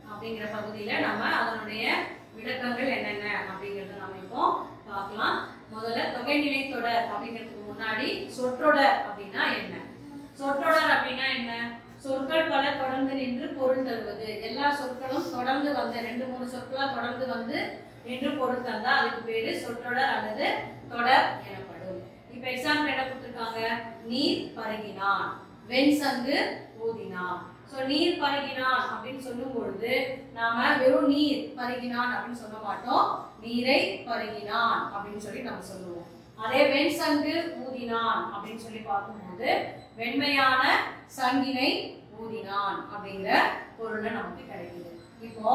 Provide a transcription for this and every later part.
அப்படிங்கிற பகுதியில நம்ம அதனுடைய விளக்கங்கள் என்னென்ன அப்படிங்கறத நம்ம இப்போ பார்க்கலாம். முதல்ல தொகைநிலை தொடர் அப்படிங்கிறதுக்கு முன்னாடி சொற்றொடர் அப்படின்னா என்ன? சொற்றொடர் அப்படின்னா என்ன? சொற்கள் பல தொடர்ந்து நின்று பொருள் தருவது. எல்லா சொற்களும் தொடர்ந்து வந்து 2-3 சொற்களா தொடர்ந்து வந்து நின்று பொருள் தந்தா அதுக்கு பேரு சொற்றொடர் அல்லது தொடர் எனப்படும். இப்ப எக்ஸாம்பிள் என்ன கொடுத்திருக்காங்க? நீர் பருகினான், வெண் சங்கு ஊதினான். சோ நீர் பருகினான் அப்படின்னு சொல்லும் பொழுது நாம வெறும் நீர் பருகினான் அப்படின்னு சொல்ல மாட்டோம், நீரை பருகினான் அப்படின்னு சொல்லி நம்ம சொல்லுவோம். அதே வெண் சங்கு ஊதினான் அப்படின்னு சொல்லி பார்க்கும்போது வெண்மையான சங்கினை ஊதினான் அப்படிங்கிற பொருள்ல நமக்கு கிடைக்குது. இப்போ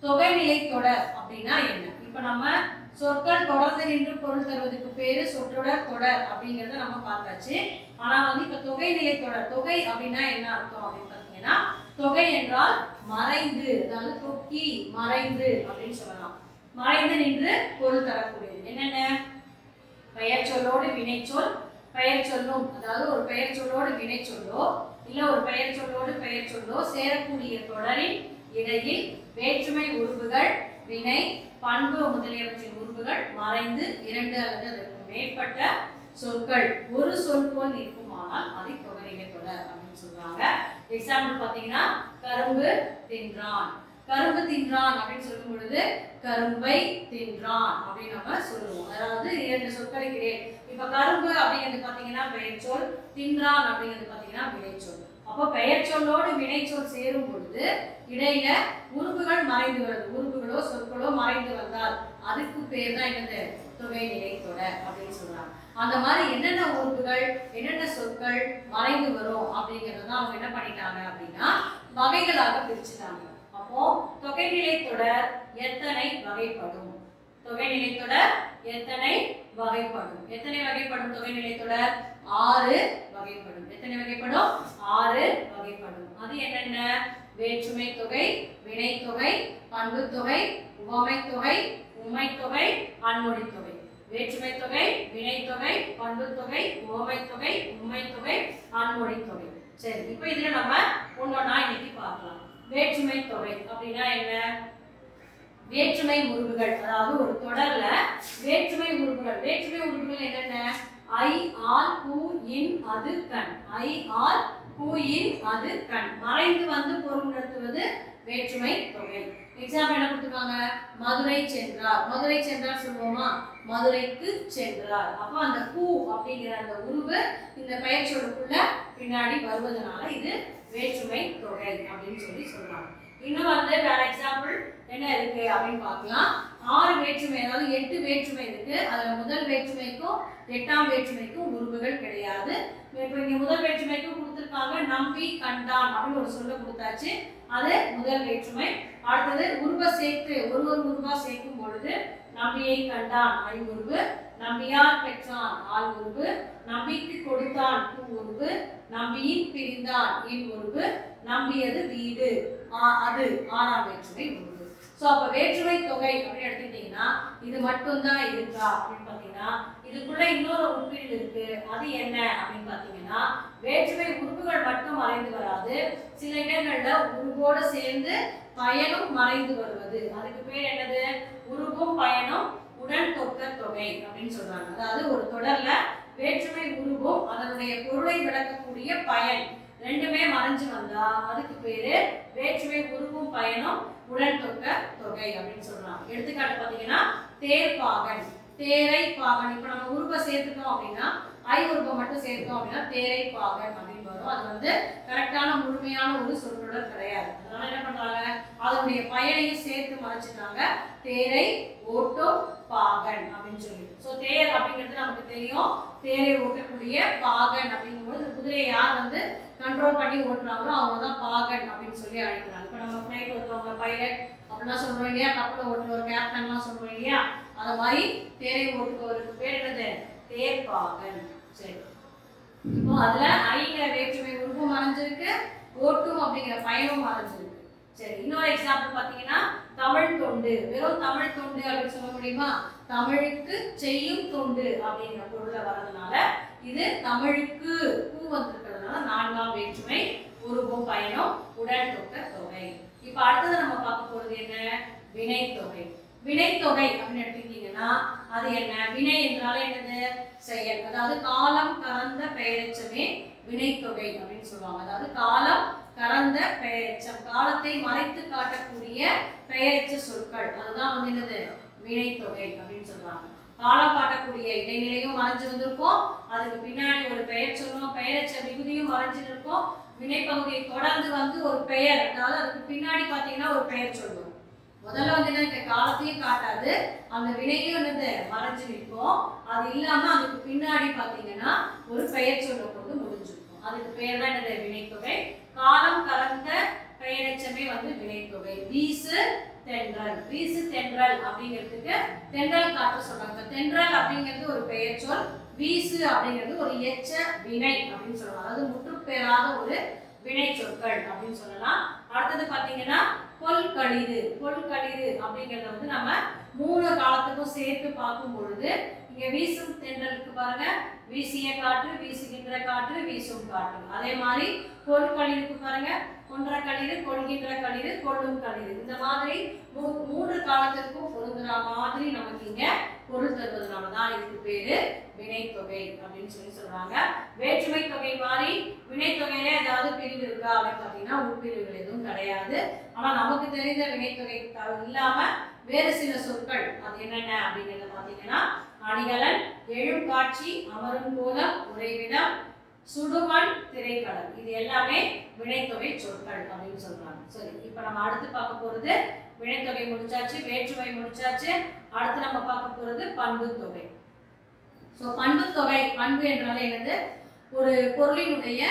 தொகைநிலை தொடர் அப்படின்னா என்ன? இப்ப நம்ம சொற்கள் தொடர்ந்து நின்று பொருள் தருவதற்கு பேரு சொற்றொடர் தொடர் அப்படிங்கறத நம்ம பார்த்தாச்சு. ஆனா வந்து இப்ப தொகைநிலை தொடர், தொகை அப்படின்னா என்ன அர்த்தம் அப்படின்னு பாத்தீங்கன்னா, தொகை என்றால் மறைந்து, அதாவது தொக்கி மறைந்து அப்படின்னு சொல்லலாம். மறைந்து நின்று பொருள் தரக்கூடியது. என்னென்ன? பெயர் சொல்லோடு வினைச்சொல், பெயர் சொல்லும், அதாவது ஒரு பெயர் சொல்லோடு வினை சொல்லோ இல்ல ஒரு பெயர் சொல்லோடு பெயர் சொல்லோ சேரக்கூடிய தொடரின் இடையில் வேற்றுமை உறுப்புகள், வினை, பண்பு முதலியவற்றின் உறுப்புகள் மறைந்து 2 அல்லது அதற்கு மேற்பட்ட சொற்கள் ஒரு சொல் போல் இருக்குமானால் அதை தொகைநிலை தொடர் அப்படின்னு சொல்றாங்க. எக்ஸாம்பிள் பாத்தீங்கன்னா கரும்பு தின்றான், கரும்பு தின்றான் அப்படின்னு சொல்லும் பொழுது கரும்பை தின்றான் அப்படின்னு நம்ம சொல்லுவோம். அதாவது 2 சொற்களுக்கு இடையே. இப்ப கரும்பு அப்படிங்கிறது பாத்தீங்கன்னா பெயர் சொல், தின்றான் அப்படிங்கிறது பாத்தீங்கன்னா வினைச்சொல். அப்போ பெயர் சொல்லோடு வினைச்சொல் சேரும் பொழுது இடையில உறுப்புகள் மறைந்து வருது. உறுப்புகளோ சொற்களோ மறைந்து வந்தால் அதுக்கு பேர் தான் என்னது? தொகைநிலை தொடர் அப்படின்னு சொல்றாங்க. அந்த மாதிரி என்னென்ன உறுப்புகள் என்னென்ன சொற்கள் மறைந்து வரும் அப்படிங்கறத அவங்க என்ன பண்ணிட்டாங்க அப்படின்னா வகைகளாக பிரிச்சுட்டாங்க. அப்போ தொகைநிலை தொடர் எத்தனை வகைப்படும்? தொகைநிலை தொடர் எத்தனை வகைப்படும்? எத்தனை வகைப்படும் தொகைநிலை தொடர்? 6 வகைப்படும். எத்தனை வகைப்படும்? 6 வகைப்படும். அது என்னென்ன? வேற்றுமை தொகை, வினை தொகை, பண்பு தொகை, உவமை தொகை, உம்மை தொகை, அன்மொழி தொகை. வேற்றுமை தொகை, வினை தொகை, பண்பு தொகை, உவமை தொகை, உம்மை தொகை, அன்மொழி தொகை. சரி, இப்போ இதுல நம்ம ஒண்ணொண்ணா இன்னைக்கு பார்க்கலாம். வேற்றுமை தொகை அப்படின்னா என்ன? வேற்றுமை உறுப்புகள், அதாவது ஒரு தொடர்ல வேற்றுமை உறுப்புகள். வேற்றுமை உறுப்புகள் என்னென்ன? ஐ, ஆல், பூ, இன், அது, கண். ஐ, ஆல், பூ, இன், அது, கண். மறைந்து வந்து பொருள் நடத்துவது வேற்றுமை தொகை. எக்ஸாம்பிள் என்ன கொடுத்துருக்காங்க? மதுரை சென்றார். மதுரை சென்றார் சொல்லுவோமா? மதுரைக்கு சென்றார். அப்போ அந்த பூ அப்படிங்கிற அந்த உருவு இந்த பெயர் சொல்லுக்குள்ள பின்னாடி வருவதனால இது வேற்றுமை தொகை அப்படின்னு சொல்லி சொல்றாங்க. இன்னும் வந்து வேற எக்ஸாம்பிள் என்ன இருக்கு அப்படின்னு பார்க்கலாம். 6 வேற்றுமை, அதாவது 8 வேற்றுமை இருக்கு. அதுல முதல் வேற்றுமைக்கும் 8ஆம் வேற்றுமைக்கும் உறுப்புகள் கிடையாது. இப்போ இங்க முதல் வேற்றுமைக்கும் கொடுத்திருக்காங்க நம்பி கண்டான் அப்படின்னு ஒரு சொல்ல கொடுத்தாச்சு. அது முதல் வேற்றுமை. அடுத்தது உருவ சேர்த்து ஒரு உருவா சேர்க்கும் பொழுது நம்பியை கண்டான் ஐ உருவு, நம்பியார் பெற்றான் ஆள் உருவு, நம்பிக்கு கொடுத்தான் பூ உருவு, நம்பியின் பிரிந்தான் இன் உருவு, நம்பியது வீடு அது 6ஆம் வேற்றுமை உருவு. சோ அப்ப வேற்றுமை தொகை அப்படின்னு எடுத்துக்கிட்டீங்கன்னா இது மட்டும் தான் இருக்கா அப்படின்னு பாத்தீங்கன்னா இதுக்குள்ள இன்னொரு உறுப்பில் இருக்கு. அது என்ன அப்படின்னு பாத்தீங்கன்னா வேற்றுமை உறுப்புகள் மட்டும் மறைந்து வராது. சில இடங்கள்ல உருவோடு சேர்ந்து பயனும் மறைந்து வருவது. அதுக்கு பேர் என்னது? உருவும் பயனும் உடன் தொக்க தொகை அப்படின்னு சொல்றாங்க. அதாவது ஒரு தொடர்ல வேற்றுமை உருவும் அதனுடைய பொருளை விளக்கக்கூடிய பயன் ரெண்டுமே மறைஞ்சு வந்தா அதுக்கு பேரு வேற்றுமை உருவும் பயனும் உடன் தொக்க தொகை அப்படின்னு சொல்றாங்க. எடுத்துக்காட்டு பாத்தீங்கன்னா தேர்ப்பாகன், தேரை பாகன். இப்ப நம்ம உருவ சேர்த்துட்டோம் அப்படின்னா ஐ உருவ மட்டும் சேர்த்தோம் அப்படின்னா தேரை பாகன் அப்படின்னு வரும். அது வந்து கரெக்டான முழுமையான ஒரு சொற்றொடர் கிடையாது. அதனால என்ன பண்றாங்க? அதனுடைய பயனையும் சேர்த்து மறைச்சிட்டாங்க. தேரை ஓட்டும் பாகன் அப்படின்னு சொல்லி. சோ தேர் அப்படிங்கிறது நமக்கு தெரியும். தேரை ஓட்டக்கூடிய பாகன் அப்படிங்கும்போது இந்த குதிரையை யார் வந்து கண்ட்ரோல் பண்ணி ஓட்டுறாங்களோ அவங்க தான் பாகன் அப்படின்னு சொல்லி அழைக்கிறாங்க. இப்ப நம்ம ஃபிளைட் ஓட்டுறவங்க பைலட் அப்படின்னா சொல்றோம் இல்லையா, கப்பலை ஓட்டுறவர் கேப்டன்லாம் சொல்றோம் இல்லையா, அத மாதிரி தேரை ஓட்டுபவருக்கு பேர் என்னது? தேர்ப்பாகன். சரி, இப்போ அதுல ஐங்கிற வேற்றுமை உருவு மறைஞ்சிருக்கு, ஓட்டும் அப்படிங்கிற பயனும் மறைஞ்சிருக்கு. சரி, இன்னொரு எக்ஸாம்பிள் பாத்தீங்கன்னா தமிழ் தொண்டு. வெறும் தமிழ் தொண்டு அப்படின்னு சொல்ல முடியுமா? தமிழுக்கு செய்யும் தொண்டு அப்படிங்கிற பொருள்ல வர்றதுனால இது தமிழுக்கு பூ வந்திருக்கிறதுனால 4ஆம் வேற்றுமை உருவும் பயனும் உடன் தொக்க தொகை. இப்ப இப்போ அடுத்தது நம்ம பார்க்க போறது என்ன? வினைத்தொகை. வினைத்தொகை அப்படின்னு எடுத்துக்கிட்டீங்கன்னா அது என்ன? வினை என்றாலே என்னது? செயல். அதாவது காலம் கலந்த பெயரெச்சமே வினைத்தொகை அப்படின்னு சொல்லுவாங்க. அதாவது காலம் கலந்த பெயரெச்சம், காலத்தை மறைத்து காட்டக்கூடிய பெயரெச்ச சொற்கள், அதுதான் வந்து என்னது? வினைத்தொகை அப்படின்னு சொல்றாங்க. காலம் காட்டக்கூடிய இடைநிலையும் மறைஞ்சு வந்திருக்கும், அதுக்கு பின்னாடி ஒரு பெயர் சொல்லுவோம், பெயரெச்ச விகுதியும் மறைஞ்சு இருக்கும். வினைப்பகுதியை தொடர்ந்து வந்து ஒரு பெயர், அதாவது அதுக்கு பின்னாடி பார்த்தீங்கன்னா ஒரு பெயர் சொல்லுவோம். முதல்ல வந்து என்ன, காலத்தையும் காட்டாது, அந்த வினையும் என்னது? மறைஞ்சு நிற்கும். அது இல்லாம அதுக்கு பின்னாடி பார்த்தீங்கன்னா ஒரு பெயர் சொல்ல கொண்டு முடிஞ்சிருக்கும். அதுக்கு பெயர் தான் என்னது? வினைத்தொகை. காலம் கலந்த பெயரெச்சமே வந்து வினைத்தொகை. வீசு தென்றல். வீசு தென்றல் அப்படிங்கிறதுக்கு தென்றல் காட்ட சொல்றாங்க. தென்றல் அப்படிங்கிறது ஒரு பெயர் சொல், வீசு அப்படிங்கிறது ஒரு எச்ச வினை அப்படின்னு சொல்லலாம். அதாவது முற்றுப்பெறாத ஒரு வினை சொற்கள் அப்படின்னு சொல்லலாம். அடுத்தது பாத்தீங்கன்னா கொள்களிறு. கொள்களிறு அப்படிங்கறத வந்து நம்ம மூணு காலத்துக்கும் சேர்த்து பார்க்கும் பொழுது இங்க வீசும் தென்றலுக்கு பாருங்க, வீசிய காற்று, வீசுகின்ற காற்று, வீசும் காற்று. அதே மாதிரி கொள்களிருக்கு பாருங்க, கொன்ற களிறு, கொள்கின்ற களிறு, கொள்ளும் களிறு. இந்த மாதிரி மூன்று காலத்திற்கும் பொருந்துற மாதிரி நமக்கு இங்க பொருள் தருவதனாலதான் இதுக்கு பேரு வினைத்தொகை அப்படின்னு சொல்றாங்க. வேற்றுமை தொகை மாதிரி வினைத்தொகையில ஏதாவது பிரிவு இருக்கா அப்படின்னு பாத்தீங்கன்னா உட்பிரிவுகள் எதுவும் கிடையாது. ஆனா நமக்கு தெரிந்த வினைத்தொகை இல்லாம வேறு சில சொற்கள் அது என்னென்ன அப்படிங்கிறத பாத்தீங்கன்னா அணிகலன், எழும் காட்சி, அமரும் கோலம், உறைவிடம், சுடுமண், திரைக்கடல், இது எல்லாமே வினைத்தொகை சொற்கள் அப்படின்னு சொல்றாங்க. சரி, இப்ப நம்ம அடுத்து பார்க்க போறது வினைத்தொகை முடிச்சாச்சு, வேற்றுமை முடிச்சாச்சு. அடுத்து நம்ம பார்க்க போறது பண்பு தொகை. சோ பண்பு தொகை, பண்பு என்றாலே என்னது? ஒரு பொருளினுடைய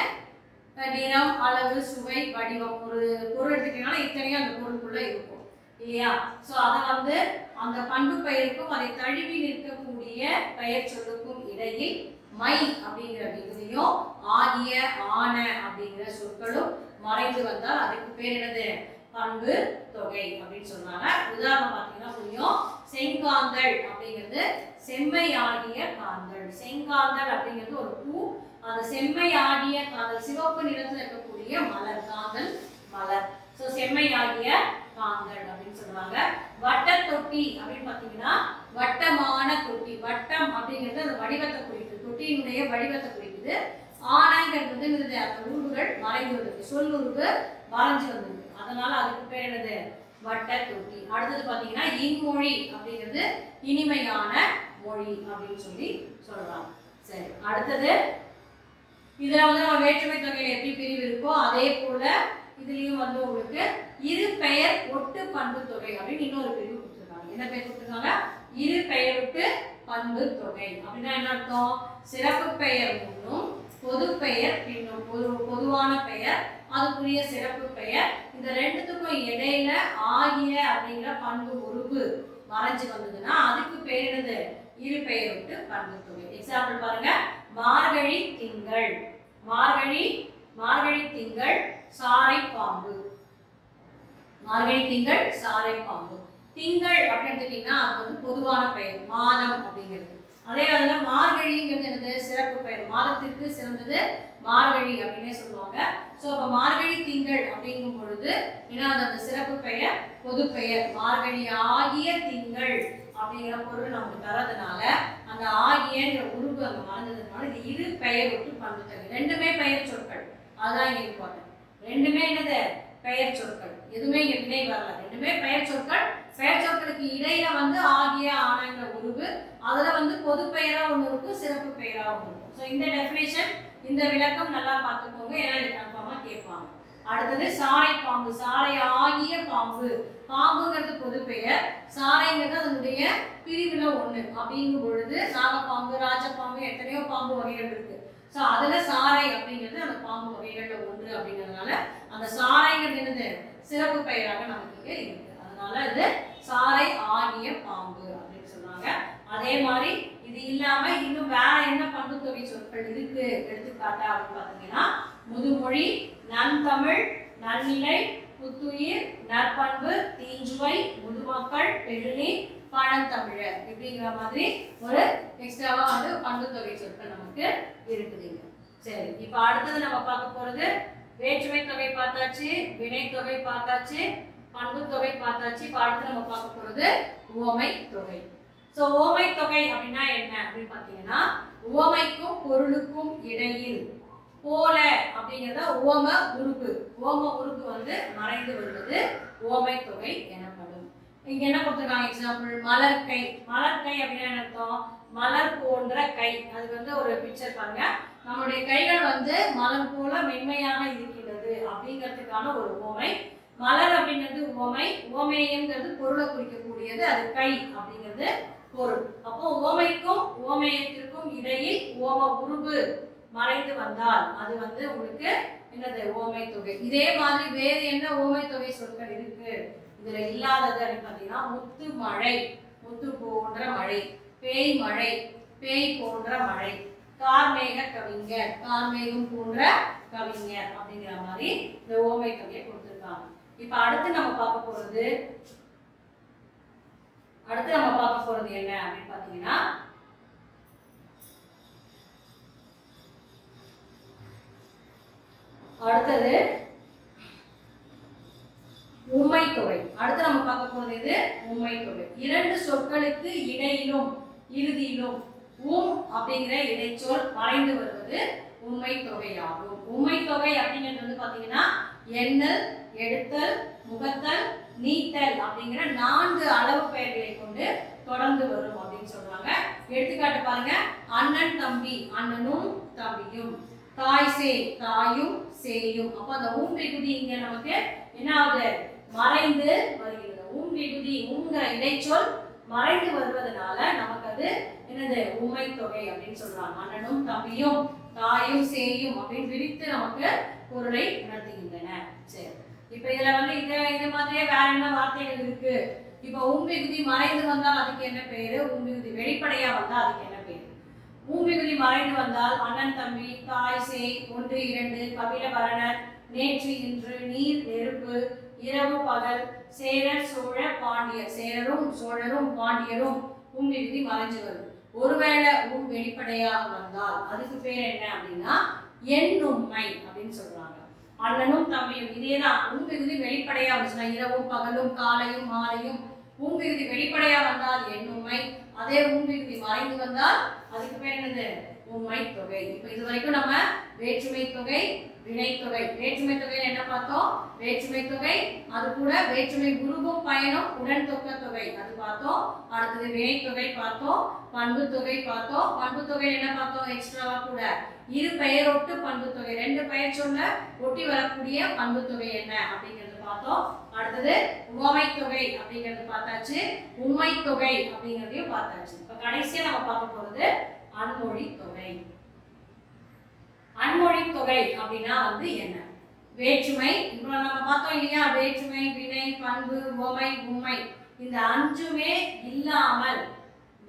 நிறம், அளவு, சுவை, வடிவம். ஒரு பொருள் எடுத்துக்கிட்டீங்கன்னா இத்தனையும் அந்த பொருளுக்குள்ள இருக்கும் இல்லையா? சோ அதை வந்து அந்த பண்பு பெயருக்கும் அதை தழுவி நிற்கக்கூடிய பெயர் சொல்லுக்கும் இடையில் மை அப்படிங்கிற விகுதியும் ஆகிய, ஆன அப்படிங்கிற சொற்களும் மறைந்து வந்தால் அதுக்கு பேர் என்னது? பண்பு தொகை அப்படின்னு சொல்றாங்க. உதாரணம் பார்த்தீங்கன்னா புரியும். செங்காந்தள் அப்படிங்கிறது செம்மை ஆகிய காந்தள். செங்காந்தள் அப்படிங்கிறது ஒரு பூ, அந்த செம்மை ஆகிய காந்தல் சிவப்பு நிறத்தில் இருக்கக்கூடிய மலர், காந்தல் மலர். சோ செம்மை ஆகிய காந்தள் அப்படின்னு சொல்றாங்க. வட்ட தொட்டி அப்படின்னு பாத்தீங்கன்னா வட்டமான தொட்டி. வட்டம் அப்படிங்கிறது அந்த வடிவத்தை குறிக்குது, தொட்டியினுடைய வடிவத்தை குறிக்குது. ஆனைங்கிறது என்னது? அந்த உருவுகள் மறைந்து வருது, சொல்லுருவு மறைஞ்சு வந்திருக்கு, அதனால அதுக்கு பேர் என்னது? வட்ட தொட்டி. அடுத்தது பாத்தீங்கன்னா இன்மொழி அப்படிங்கிறது இனிமையான மொழி அப்படின்னு சொல்றாங்க. சரி, அடுத்தது இதுல வந்து நம்ம வேற்றுமை தொகையில எப்படி பிரிவு இருக்கோ அதே போல இதுலயும் வந்து உங்களுக்கு இரு பெயர் ஒட்டு பண்பு தொகை அப்படின்னு இன்னொரு பிரிவு கொடுத்துருக்காங்க. என்ன பெயர் கொடுத்துருக்காங்க? இரு பெயரொட்டு பண்பு தொகை. அப்படின்னா என்ன அர்த்தம்? சிறப்பு பெயர் முன்னும் பொது பெயர் பின்னும். ஒரு பொதுவான பெயர், அதுக்குரிய சிறப்பு பெயர், இந்த ரெண்டுத்துக்கும் இடையில ஆகிய அப்படிங்கிற பண்பு உருவு மறைஞ்சு வந்ததுன்னா அதுக்கு பேர் என்னது? இரு பெயரொட்டு பண்பு தொகை. எக்ஸாம்பிள் பாருங்க, மார்கழி திங்கள். மார்கழி திங்கள் சாரை பாம்பு. மார்கழி திங்கள் சாரை பாம்பு. திங்கள் அப்படின்னு எடுத்துட்டீங்கன்னா அது வந்து பொதுவான பெயர், மாதம் அப்படிங்கிறது. அதே அதுல மார்கழிங்கிறது என்னது? சிறப்பு பெயர், மாதத்திற்கு சிறந்தது மார்கழி அப்படின்னே சொல்லுவாங்க. சோ அப்ப மார்கழி திங்கள் அப்படிங்கும் பொழுது ஏன்னா அந்த சிறப்பு பெயர் பொது பெயர், மார்கழி ஆகிய திங்கள் அப்படிங்கிற பொருள் நமக்கு தரதுனால அந்த ஆகியன்ற உருவு அங்க மறந்ததுனால இது இரு பெயர் ஒட்டு பண்பு தொகை. ரெண்டுமே பெயர் சொற்கள், அதுதான் இங்க இம்பார்ட்டன்ட். ரெண்டுமே என்னது? பெயர் சொற்கள். எதுவுமே இங்க வினை வரல, ரெண்டுமே பெயர் சொற்கள். பெயர் சொற்களுக்கு இடையில வந்து ஆகிய, ஆனங்கிற உருவு, அதுல வந்து பொது பெயரா ஒண்ணு இருக்கும், சிறப்பு பெயரா ஒண்ணு இருக்கும். சோ இந்த டெஃபினேஷன், இந்த விளக்கம் நல்லா பார்த்துக்கோங்க, ஏன்னா இது கன்ஃபார்மா கேட்பாங்க. அடுத்தது சாரை பாம்பு. சாரை ஆகிய பாம்பு. பாம்புங்கிறது பொது பெயர், சாரைங்கிறது அதனுடைய பிரிவுல ஒண்ணு அப்படிங்கும் பொழுது நாகப்பாம்பு, ராஜபாம்பு, எத்தனையோ பாம்பு வகைகள் இருக்கு. சோ அதுல சாரை அப்படிங்கிறது அந்த பாம்பு வகைகள்ல ஒன்று அப்படிங்கிறதுனால அந்த சாரைங்கிறது என்னது? சிறப்பு பெயராக நமக்கு இங்க இருக்கு. அதனால இது சாரை ஆகிய பாம்பு அப்படின்னு சொல்றாங்க. அதே மாதிரி இது இல்லாம இன்னும் வேற என்ன பண்பு தொகை சொற்கள் இருக்கு எடுத்துக்காட்டா அப்படின்னு பாத்தீங்கன்னா முதுமொழி, நன்தமிழ், நன்னிலை, புத்துயிர், நற்பண்பு, தீஞ்சுவை, முதுமக்கள், பெருநீர், பழந்தமிழர் இப்படிங்கிற மாதிரி ஒரு எக்ஸ்ட்ராவா வந்து பண்பு தொகை சொற்கள் நமக்கு இருக்குதுங்க. சரி, இப்ப அடுத்தது நம்ம பார்க்க போறது வேற்றுமை தொகை பார்த்தாச்சு, வினை தொகை பார்த்தாச்சு, பண்பு தொகை பார்த்தாச்சு. இப்போ அடுத்து நம்ம பார்க்க போறது உவமை தொகை. ஸோ உவமை தொகை அப்படின்னா என்ன அப்படின்னு பார்த்தீங்கன்னா, உவமைக்கும் பொருளுக்கும் இடையில் போல அப்படிங்கிறத உவம உறுப்பு. உவம உறுப்பு வந்து மறைந்து வருவது உவமை தொகை எனப்படும். இங்க என்ன கொடுத்துருக்காங்க எக்ஸாம்பிள், மலர் கை. மலர் கை அப்படின்னா என்ன அர்த்தம்? மலர் போன்ற கை. அது வந்து ஒரு பிக்சர் பாருங்க. நம்மளுடைய கைகள் வந்து மலர் போல மென்மையாக இருக்கின்றது அப்படிங்கிறதுக்கான ஒரு உவமை. மலர் அப்படிங்கிறது உவமை. உவமேயம்ங்கிறது பொருளை குறிக்கக்கூடியது. அது கை அப்படிங்கிறது பொருள். அப்போ உவமைக்கும் உவமேயத்திற்கும் இடையில் உவம உருவு மறைந்து வந்தால் அது வந்து உங்களுக்கு என்னது? உவமை தொகை. இதே மாதிரி வேறு என்ன உவமை தொகை சொற்கள் இருக்கு இதுல இல்லாதது அப்படின்னு பார்த்தீங்கன்னா, முத்து மழை, முத்து போன்ற மழை. பேய் மழை, பேய் போன்ற மழை. கார்மேக கவிஞர், கார்மேகம் போன்ற கவிஞர் அப்படிங்கிற மாதிரி இந்த உவமை தொகையை கொடுத்திருக்காங்க. இப்ப அடுத்து நம்ம பார்க்க போறது என்ன அப்படின்னு பாத்தீங்கன்னா, அடுத்தது உம்மை தொகை. அடுத்து நம்ம பார்க்க போறது இது உம்மை தொகை. இரண்டு சொற்களுக்கு இடையிலும் இறுதியிலும் அப்படிங்கிற இடைச்சொல் மறைந்து வருவது உம்மை தொகையாகும். உம்மை தொகை அப்படிங்கிறது வந்து பாத்தீங்கன்னா, எண்ணல், எடுத்தல், முகத்தல், நீட்டல் அப்படிங்கிற 4 அளவு பெயர்களை கொண்டு தொடர்ந்து வரும் அப்படின்னு சொல்றாங்க. எடுத்துக்காட்டு பாருங்க. அண்ணன் தம்பி, அண்ணனும் தம்பியும். தாய் சேய், தாயும் சேயும். அப்ப அந்த விகுதி இங்க நமக்கு என்ன ஆகுது? மறைந்து வருகிறது. விகுதி உங்கிற இடைச்சொல் மறைந்து வருவதனால நமக்கு அது என்னது? உம்மை தொகை அப்படின்னு சொல்றாங்க. அண்ணனும் தம்பியும் தாயும் சேயும் அப்படின்னு விரித்து நமக்கு பொருளை உணர்த்துகின்றன. சரி, இப்ப இதுல வந்து இது மாதிரியே வேற என்ன வார்த்தைகள் இருக்கு? இப்ப விகுதி மறைந்து வந்தால் அதுக்கு என்ன பேரு? விகுதி வெளிப்படையா வந்தா அதுக்கு என்ன பேரு? விகுதி மறைந்து வந்தால் அண்ணன் தம்பி, தாய் சேய், 1 2, கபில பரணர், நேற்று இன்று, நீர் நெருப்பு, இரவு பகல், சேரர் சோழ பாண்டியர். சேரரும் சோழரும் பாண்டியரும் விகுதி மறைஞ்சு வரும். ஒருவேளை வெளிப்படையாக வந்தால் அதுக்கு பேர் என்ன அப்படின்னா எண்ணும்மை அப்படின்னு சொல்றாங்க. அண்ணனும் தம்பியும் இதேதான். விகுதி வெளிப்படையா வந்துச்சுன்னா இரவும் பகலும் காலையும் மாலையும் விகுதி வெளிப்படையா வந்தால் எண்ணும்மை. அதே விகுதி மறைந்து வந்தால் அதுக்கு பேர் என்னது? உம்மை தொகை. இப்ப இது வரைக்கும் நம்ம வேற்றுமை தொகை, வினைத்தொகை. வேற்றுமை தொகை என்ன பார்த்தோம்? வேற்றுமை தொகை, அது கூட வேற்றுமை குருவும் பயனும் உடன் தொக்க தொகை அது பார்த்தோம். அடுத்தது வினைத்தொகை பார்த்தோம், பண்பு தொகை பார்த்தோம். பண்பு தொகை என்ன பார்த்தோம் எக்ஸ்ட்ராவா கூட? இரு பெயரொட்டு பண்பு தொகை. 2 பெயர் சொல்ல ஒட்டி வரக்கூடிய பண்பு தொகை என்ன அப்படிங்கிறது பார்த்தோம். அடுத்தது உவமை தொகை அப்படிங்கிறது பார்த்தாச்சு. உம்மை தொகை அப்படிங்கிறதையும் பார்த்தாச்சு. இப்ப கடைசியா நம்ம பார்க்க போறது அன்மொழி தொகை. அன்மொழி தொகை அப்படின்னா வந்து என்ன? வேற்றுமை, இப்போ நம்ம பார்த்தோம் இல்லையா? வேற்றுமை, வினை, பண்பு, உவமை, உம்மை இந்த 5மே இல்லாமல்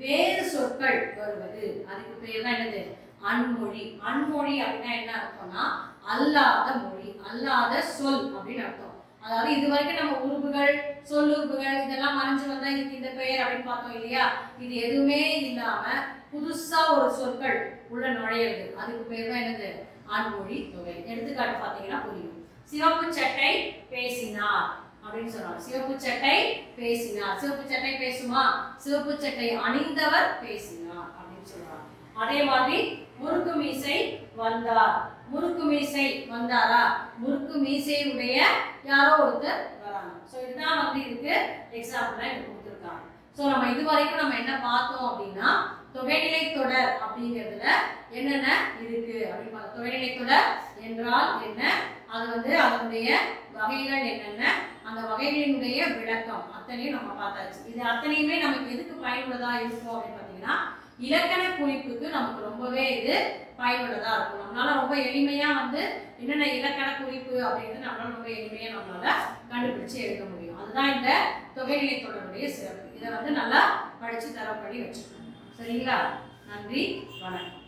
வேறு சொற்கள் வருவது அதுக்கு பேர் தான் என்னது? அன்மொழி. அன்மொழி அப்படின்னா என்ன அர்த்தம்னா அல்லாத மொழி, அல்லாத சொல் அப்படின்னு அர்த்தம். அதாவது இது வரைக்கும் நம்ம உறுப்புகள், சொல்லுறுப்புகள் இதெல்லாம் மறைஞ்சு வந்தா இதுக்கு இந்த பெயர் அப்படின்னு பார்த்தோம் இல்லையா? இது எதுவுமே இல்லாம புதுசா ஒரு சொற்கள் உள்ள நுழையிறது அதுக்கு பேர் தான் என்னது? அன்மொழி தொகை. எடுத்துக்காட்டு பார்த்தீங்கன்னா புரியும். சிவப்பு சட்டை பேசினார் அப்படின்னு சொல்றாங்க. சிவப்பு சட்டை பேசினார். சிவப்பு சட்டை பேசுமா? சிவப்பு சட்டை அணிந்தவர் பேசினார் அப்படின்னு சொல்றாங்க. அதே மாதிரி முறுக்கு மீசை வந்தார். முறுக்கு மீசை வந்தாரா? முறுக்கு மீசை உடைய யாரோ ஒருத்தர் வராங்க. ஸோ இதுதான் வந்து இதுக்கு எக்ஸாம்பிளா கொடுத்துருக்காங்க. ஸோ நம்ம இது வரைக்கும் நம்ம என்ன பார்த்தோம் அப்படின்னா, தொகைநிலை தொடர் அப்படிங்கிறதுல என்னென்ன இருக்கு அப்படின்னு பார்த்தோம். தொகைநிலை தொடர் என்றால் என்ன, அது வந்து அதனுடைய வகைகள் என்னென்ன, அந்த வகைகளினுடைய விளக்கம் அத்தனையும் நம்ம பார்த்தாச்சு. இது அத்தனையுமே நமக்கு எதுக்கு பயனுள்ளதா இருக்கும் அப்படின்னு பார்த்தீங்கன்னா, இலக்கண குறிப்புக்கு நமக்கு ரொம்பவே இது பயனுள்ளதா இருக்கும். நம்மளால ரொம்ப எளிமையா வந்து என்னென்ன இலக்கண குறிப்பு அப்படிங்கிறது நம்மளால ரொம்ப எளிமையா நம்மளால கண்டுபிடிச்சு எழுத முடியும். அதுதான் இந்த தொகைநிலை தொடருடைய சிறப்பு. இதை வந்து நல்லா படிச்சு தரப்படி வச்சுக்கணும். சரிங்களா? நன்றி, வணக்கம்.